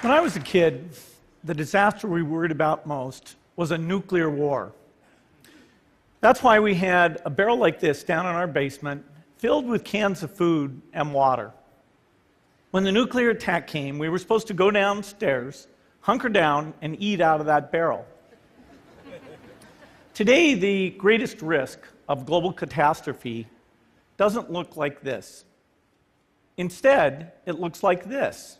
When I was a kid, the disaster we worried about most was a nuclear war. That's why we had a barrel like this down in our basement, filled with cans of food and water. When the nuclear attack came, we were supposed to go downstairs, hunker down, and eat out of that barrel. Today, the greatest risk of global catastrophe doesn't look like this. Instead, it looks like this.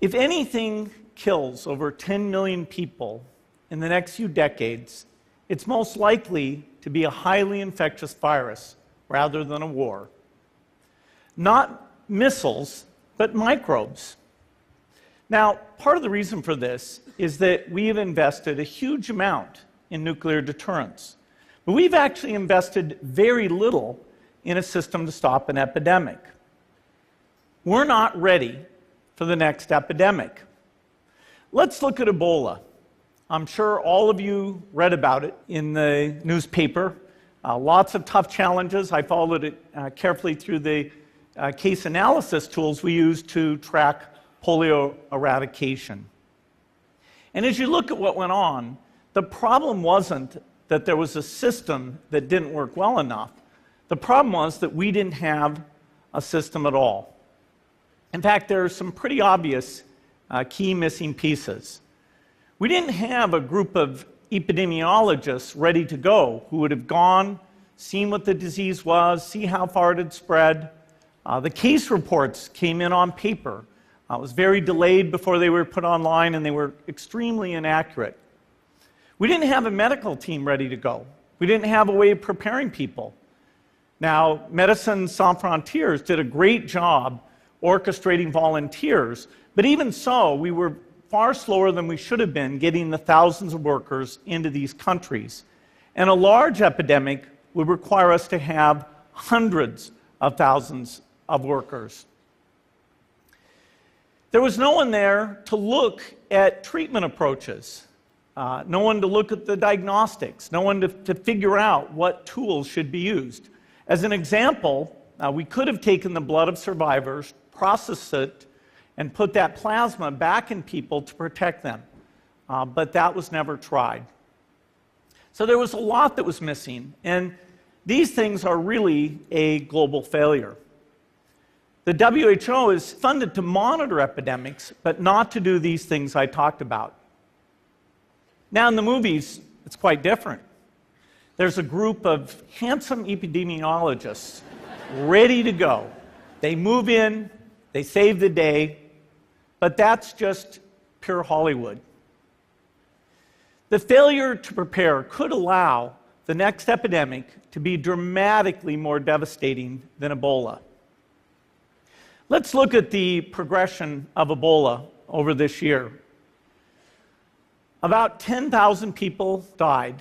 If anything kills over 10 million people in the next few decades, it's most likely to be a highly infectious virus rather than a war. Not missiles, but microbes. Now, part of the reason for this is that we have invested a huge amount in nuclear deterrence, but we've actually invested very little in a system to stop an epidemic. We're not ready for the next epidemic. Let's look at Ebola. I'm sure all of you read about it in the newspaper. Lots of tough challenges. I followed it carefully through the case analysis tools we use to track polio eradication. And as you look at what went on, the problem wasn't that there was a system that didn't work well enough. The problem was that we didn't have a system at all. In fact, there are some pretty obvious key missing pieces. We didn't have a group of epidemiologists ready to go who would have gone, seen what the disease was, see how far it had spread. The case reports came in on paper. It was very delayed before they were put online, and they were extremely inaccurate. We didn't have a medical team ready to go. We didn't have a way of preparing people. Now, Médecins Sans Frontières did a great job orchestrating volunteers, but even so, we were far slower than we should have been getting the thousands of workers into these countries. And a large epidemic would require us to have hundreds of thousands of workers. There was no one there to look at treatment approaches, no one to look at the diagnostics, no one to figure out what tools should be used. As an example, we could have taken the blood of survivors, processed it, and put that plasma back in people to protect them. But that was never tried. So there was a lot that was missing, and these things are really a global failure. The WHO is funded to monitor epidemics, but not to do these things I talked about. Now in the movies, it's quite different. There's a group of handsome epidemiologists ready to go. They move in, they save the day, but that's just pure Hollywood. The failure to prepare could allow the next epidemic to be dramatically more devastating than Ebola. Let's look at the progression of Ebola over this year. About 10,000 people died,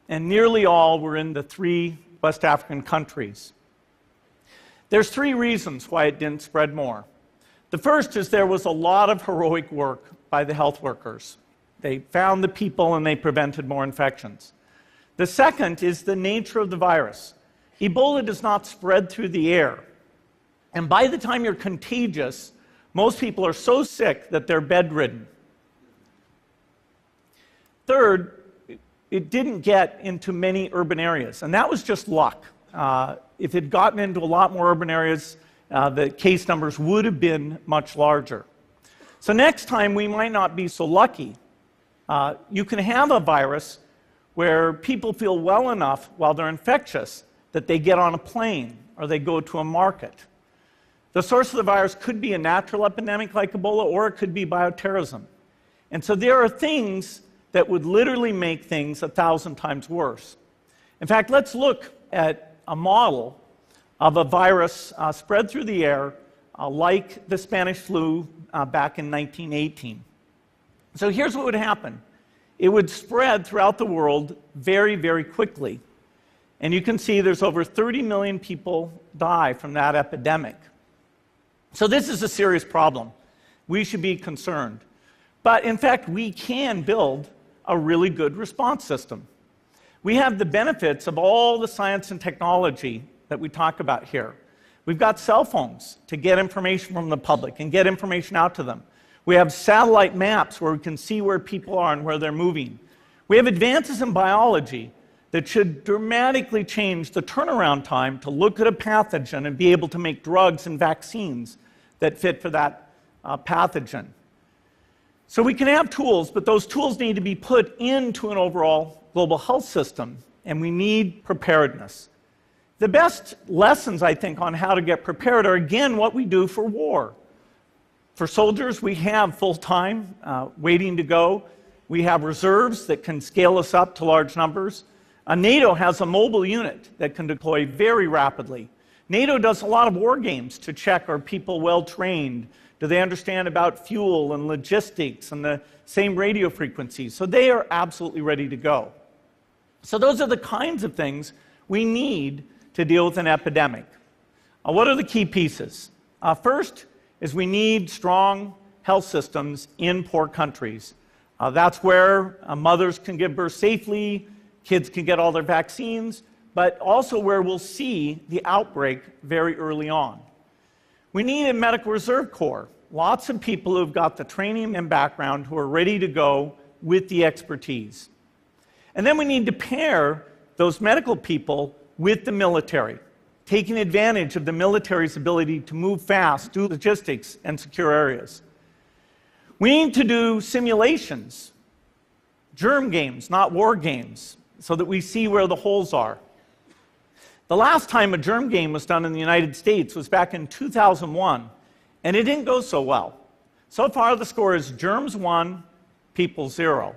and nearly all were in the 3 West African countries. There's 3 reasons why it didn't spread more. The first is there was a lot of heroic work by the health workers. They found the people and they prevented more infections. The second is the nature of the virus. Ebola does not spread through the air. And by the time you're contagious, most people are so sick that they're bedridden. Third, it didn't get into many urban areas, and that was just luck. If it had gotten into a lot more urban areas, the case numbers would have been much larger. So next time, we might not be so lucky. You can have a virus where people feel well enough while they're infectious that they get on a plane or they go to a market. The source of the virus could be a natural epidemic like Ebola, or it could be bioterrorism. And so there are things that would literally make things 1,000 times worse. In fact, let's look at a model of a virus spread through the air like the Spanish flu back in 1918. So here's what would happen. It would spread throughout the world very, very quickly. And you can see there's over 30 million people die from that epidemic. So this is a serious problem. We should be concerned. But in fact, we can build a really good response system. We have the benefits of all the science and technology that we talk about here. We've got cell phones to get information from the public and get information out to them. We have satellite maps where we can see where people are and where they're moving. We have advances in biology that should dramatically change the turnaround time to look at a pathogen and be able to make drugs and vaccines that fit for that pathogen. So we can have tools, but those tools need to be put into an overall global health system, and we need preparedness. The best lessons, I think, on how to get prepared are, again, what we do for war. For soldiers, we have full-time waiting to go. We have reserves that can scale us up to large numbers. NATO has a mobile unit that can deploy very rapidly. NATO does a lot of war games to check, are people well trained? Do they understand about fuel and logistics and the same radio frequencies? So they are absolutely ready to go. So those are the kinds of things we need to deal with an epidemic. What are the key pieces? First is we need strong health systems in poor countries. That's where mothers can give birth safely, kids can get all their vaccines, but also where we'll see the outbreak very early on. We need a medical reserve corps, lots of people who've got the training and background who are ready to go with the expertise. And then we need to pair those medical people with the military, taking advantage of the military's ability to move fast, do logistics, and secure areas. We need to do simulations, germ games, not war games, so that we see where the holes are. The last time a germ game was done in the United States was back in 2001, and it didn't go so well. So far, the score is germs 1, people 0.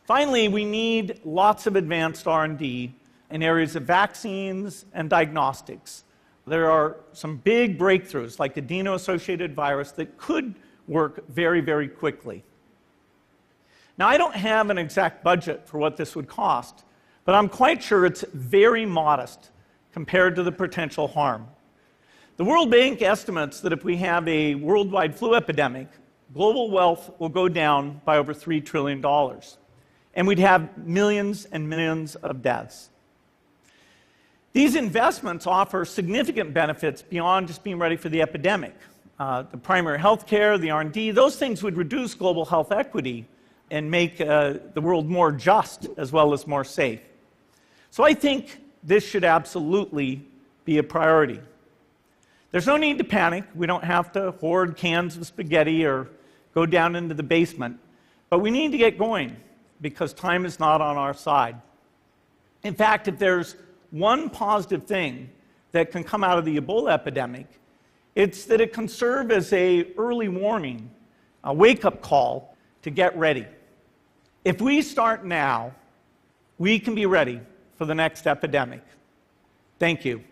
Finally, we need lots of advanced R&D in areas of vaccines and diagnostics. There are some big breakthroughs, like the adeno-associated virus, that could work very, very quickly. Now, I don't have an exact budget for what this would cost, but I'm quite sure it's very modest compared to the potential harm. The World Bank estimates that if we have a worldwide flu epidemic, global wealth will go down by over $3 trillion, and we'd have millions and millions of deaths. These investments offer significant benefits beyond just being ready for the epidemic. The primary health care, the R&D, those things would reduce global health equity and make the world more just as well as more safe. So I think this should absolutely be a priority. There's no need to panic. We don't have to hoard cans of spaghetti or go down into the basement. But we need to get going because time is not on our side. In fact, if there's one positive thing that can come out of the Ebola epidemic, it's that it can serve as an early warning, a wake-up call to get ready. If we start now, we can be ready for the next epidemic. Thank you.